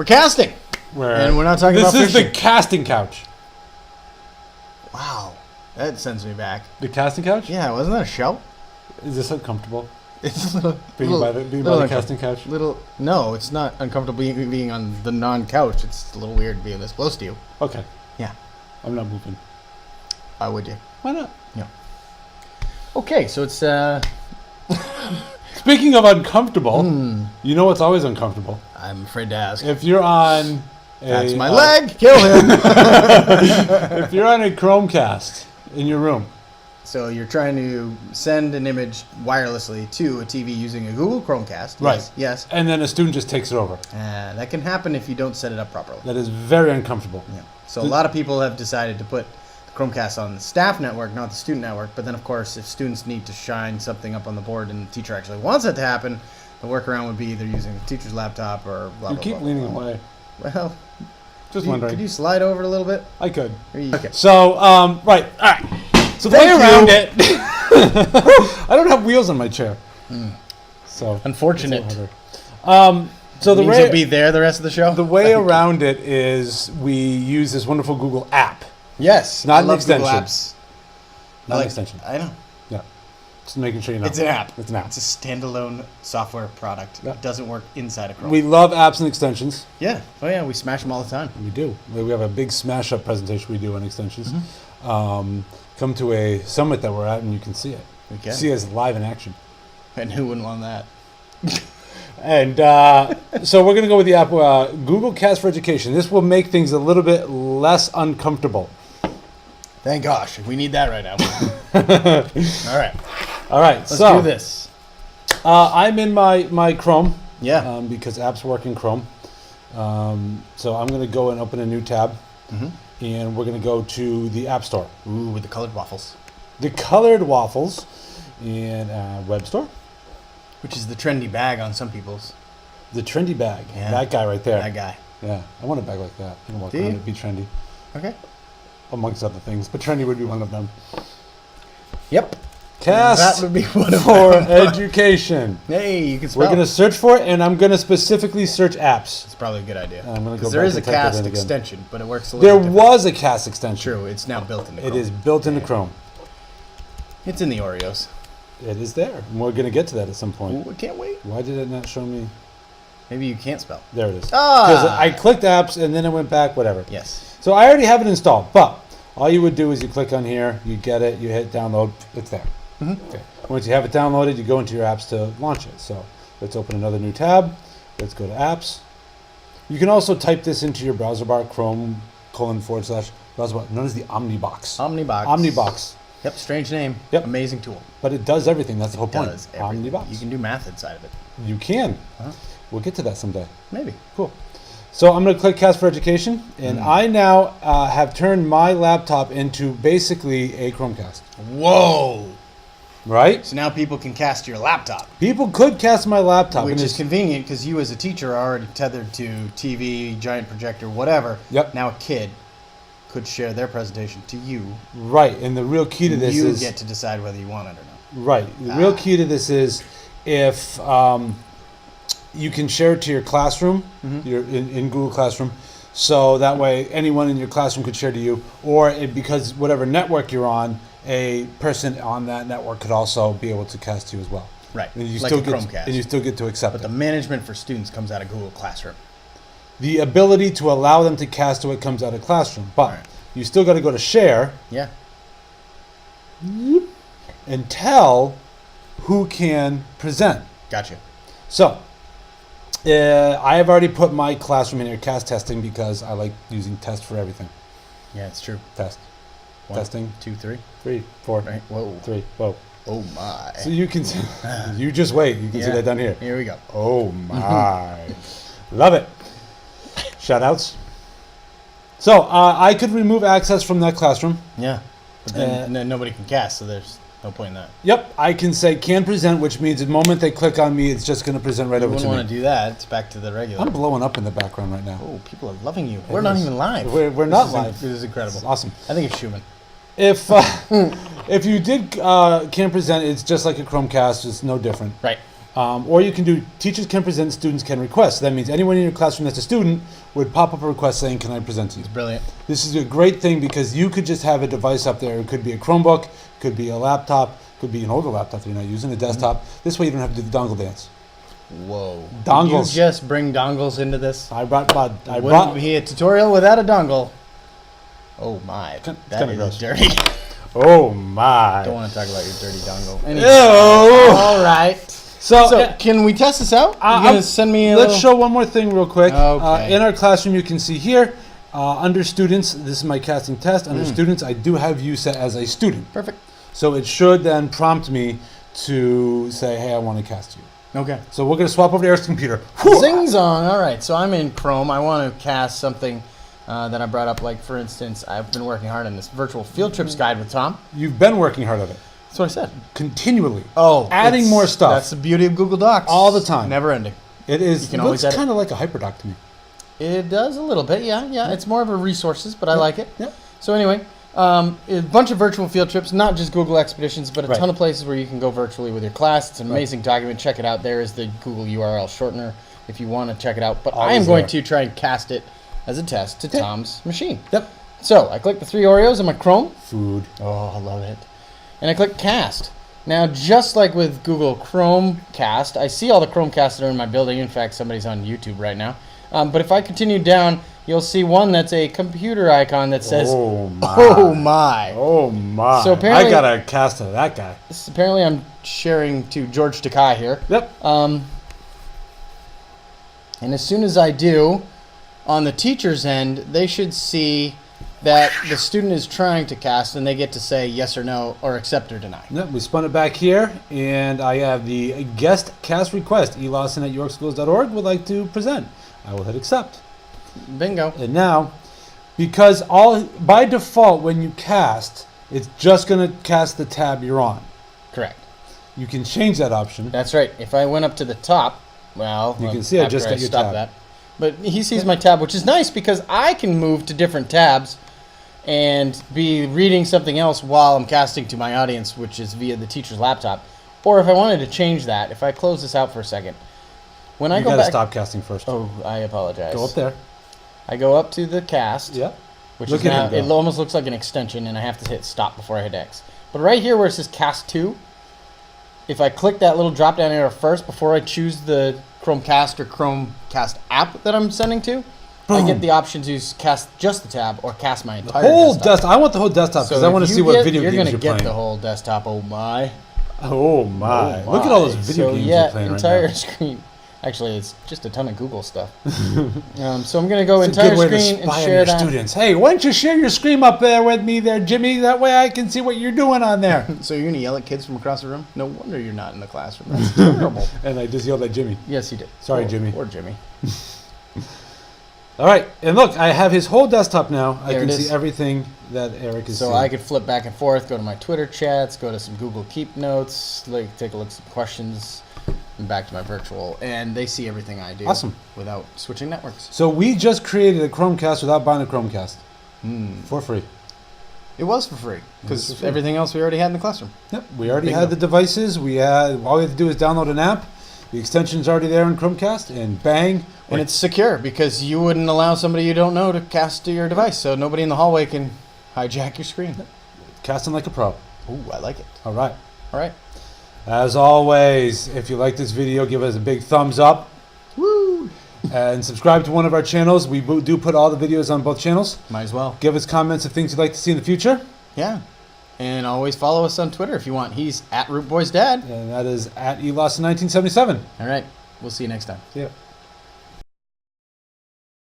We're casting. And we're not talking about fishing. This is fishing. the casting couch. Wow. That sends me back. The casting couch? Yeah, wasn't that a show? Is this uncomfortable? It's a little... Being by the casting couch? No, it's not uncomfortable being on the non-couch. It's a little weird being this close to you. Okay. Yeah. I'm not moving. Why would you? Why not? Yeah. Okay, so it's... Speaking of uncomfortable, you know what's always uncomfortable? I'm afraid to ask. If you're on... That's my leg! Kill him! If you're on a Chromecast in your room. So you're trying to send an image wirelessly to a TV using a Google Chromecast. Right. Yes. And then a student just takes it over. That can happen if you don't set it up properly. That is very uncomfortable. Yeah. So a lot of people have decided to put the Chromecast on the staff network, not the student network. But then, of course, if students need to shine something up on the board and the teacher actually wants it to happen, the workaround would be either using the teacher's laptop or blah, You blah, keep blah, leaning blah. away. Well, Just wondering. Could you slide over a little bit? I could. Okay. So, right. All right. So the way around it... I don't have wheels on my chair. So Unfortunate. So the means way you'll be there the rest of the show? the way around it is we use this wonderful Google app. Yes. Not I an love extension. Google apps. Not an extension. I know. Yeah. Just making sure you know. It's an app. It's an app. It's a standalone software product. Yeah. It doesn't work inside a Chrome. We love apps and extensions. Yeah. Oh, yeah. We smash them all the time. We do. We have a big smash up presentation we do on extensions. Come to a summit that we're at and you can see it. We can. See us live in action. And who wouldn't want that? And so we're going to go with the app Google Cast for Education. This will make things a little bit less uncomfortable. Thank gosh. We need that right now. All right. All right. Let's so do this. I'm in my Chrome. Yeah. Because apps work in Chrome. So I'm going to go and open a new tab. And we're going to go to the App Store. Ooh, with the colored waffles. The colored waffles and Web Store. Which is the trendy bag on some people's. The trendy bag. Yeah. That guy right there. That guy. Yeah. I want a bag like that. I can walk Do around you? and be trendy. Okay. Amongst other things. But trendy would be one of them. Yep. Cast That would be one of for them. education. Hey, you can spell. We're going to search for it, and I'm going to specifically search apps. It's probably a good idea. I'm gonna go Because there back is a and type that cast in again. extension, but it works a There little different. was a cast extension. True, it's now built into It Chrome. is built into Chrome. It's in the Oreos. It is there. And we're going to get to that at some point. Ooh, I can't wait. Why did it not show me? Maybe you can't spell. There it is. Ah! Because I clicked apps, and then it went back, whatever. Yes. So I already have it installed, but all you would do is you click on here, you get it, you hit download, it's there. Okay. Once you have it downloaded, you go into your apps to launch it. So let's open another new tab. Let's go to apps. You can also type this into your browser bar, Chrome /browser bar, known as the Omnibox. Omnibox. Omnibox. Yep, strange name. Yep. Amazing tool. But it does everything. That's the whole point. Does everything. Omnibox. You can do math inside of it. You can. Huh? We'll get to that someday. Maybe. Cool. So I'm going to click Cast for Education, and I now have turned my laptop into basically a Chromecast. Whoa. Right? So now people can cast your laptop. People could cast my laptop. Which and is it's- convenient because you as a teacher are already tethered to TV, giant projector, whatever. Yep. Now a kid could share their presentation to you. Right, and the real key to this you is... get to decide whether you want it or not. Right. The real key to this is if you can share it to your classroom, your in Google Classroom, so that way anyone in your classroom could share to you, or because whatever network you're on, a person on that network could also be able to cast to you as well. Right. And you Like still a get Chromecast. and you still get to accept But it. the management for students comes out of Google Classroom. The ability to allow them to cast to it comes out of Classroom, but Right. you still got to go to share Yeah. and tell who can present. Gotcha. So, I have already put my classroom in here, cast testing, because I like using test for everything. Yeah, it's true. Test. One, Testing. 2, 3. 3, 4, Right. Whoa. 3. Whoa. Oh my. So you can, you just wait. You can see Yeah. that down here. Here we go. Oh my. Love it. Shout outs. So, I could remove access from that classroom. Yeah. But then nobody can cast, so there's no point in that. Yep, I can say can present, which means the moment they click on me, it's just going to present right You over wouldn't to want me. to do that. It's back to the regular. I'm blowing up in the background right now. Oh, people are loving you. We're not is. even live. We're This not is live. This is incredible. It's awesome. I think it's Schumann. If you did can present, it's just like a Chromecast. It's no different. Right. Or you can do teachers can present, students can request. So that means anyone in your classroom that's a student would pop up a request saying, can I present to you? It's brilliant. This is a great thing because you could just have a device up there. It could be a Chromebook, could be a laptop, could be an older laptop that you're not using, a desktop. This way you don't have to do the dongle dance. Whoa. Dongles. Did you just bring dongles into this? I brought Wouldn't be a tutorial without a dongle. Oh my. It's That kinda is gross. dirty. Oh my. Don't want to talk about your dirty dongle. Ew. Anyway. All right. So can we test this out? You gonna send me a Let's show one more thing real quick. Okay. In our classroom, you can see here, under students, this is my casting test. Under students, I do have you set as a student. Perfect. So it should then prompt me to say, hey, I want to cast you. Okay. So we're going to swap over to Eric's computer. Zing zong. All right. So I'm in Chrome. I want to cast something that I brought up. Like, for instance, I've been working hard on this virtual field trips guide with Tom. You've been working hard on it. That's what I said. Continually. Oh. Adding more stuff. That's the beauty of Google Docs. All the time. Never ending. It is. You can It always looks edit. kind of like a hyperdoc to me. It does a little bit. Yeah. It's more of a resources, but I like it. Yep. So anyway, a bunch of virtual field trips, not just Google Expeditions, but a Right. ton of places where you can go virtually with your class. It's an amazing document. Check it out. There is the Google URL shortener if you want to check it out. But I Always am going there. to try and cast it as a test to Tom's machine. Yep. So I click the 3 Oreos on my Chrome. Food. Oh, I love it. And I click cast. Now, just like with Google Chromecast, I see all the Chromecasts that are in my building. In fact, somebody's on YouTube right now. But if I continue down, you'll see one that's a computer icon that says, Oh my. "Oh my." Oh my. So apparently- I got a cast of that guy. This is apparently I'm sharing to George Takai here. Yep. And as soon as I do, on the teacher's end, they should see that the student is trying to cast, and they get to say yes or no, or accept or deny. Yep, we spun it back here, and I have the guest cast request. Lawson at yorkschools.org would like to present. I will hit accept. Bingo. And now, because by default when you cast, it's just going to cast the tab you're on. Correct. You can change that option. That's right. If I went up to the top, You can see I just got your tab. that. But he sees my tab, which is nice because I can move to different tabs and be reading something else while I'm casting to my audience, which is via the teacher's laptop. Or if I wanted to change that, if I close this out for a second, when I You go got to back, stop casting first. oh, I apologize. Go up there. I go up to the cast, Yep. which Look is at now, him it go. almost looks like an extension, and I have to hit stop before I hit X. But right here where it says cast to, if I click that little drop down arrow first before I choose the Chromecast or Chromecast app that I'm sending to, I get the option to cast just the tab or cast my entire Whole desktop. desktop. I want the whole desktop because I if want to you see what get- video you're games gonna you're get playing. the whole desktop. Oh my! Oh my! Oh Look at all those my. video So games yeah, you're playing entire right now. screen. Actually, it's just a ton of Google stuff. So I'm gonna go It's a entire good way to screen and spy on share your that. students. Hey, why don't you share your screen up there with me there, Jimmy? That way I can see what you're doing on there. So you're gonna yell at kids from across the room? No wonder you're not in the classroom. That's terrible. And I just yelled at Jimmy. Yes, you did. Sorry, Poor- Jimmy. Poor Jimmy. All right, and look, I have his whole desktop now. I There can it see is. everything that Eric is So seeing. I could flip back and forth, go to my Twitter chats, go to some Google Keep notes, like take a look at some questions, and back to my virtual, and they see everything I do. Awesome. Without switching networks. So we just created a Chromecast without buying a Chromecast for free. It was for free It was because for free. everything else we already had in the classroom. Yep, we already Bingo. had the devices. All we have to do is download an app. The extension's already there in Chromecast, and bang. And it's secure because you wouldn't allow somebody you don't know to cast to your device, so nobody in the hallway can hijack your screen. casting like a pro. Ooh, I like it. All right. All right. As always, if you like this video, give us a big thumbs up. Woo! And subscribe to one of our channels. We do put all the videos on both channels. Might as well. Give us comments of things you'd like to see in the future. Yeah. And always follow us on Twitter if you want. He's at Root Boy's dad. And that is at eLawson1977. All right. We'll see you next time. See ya.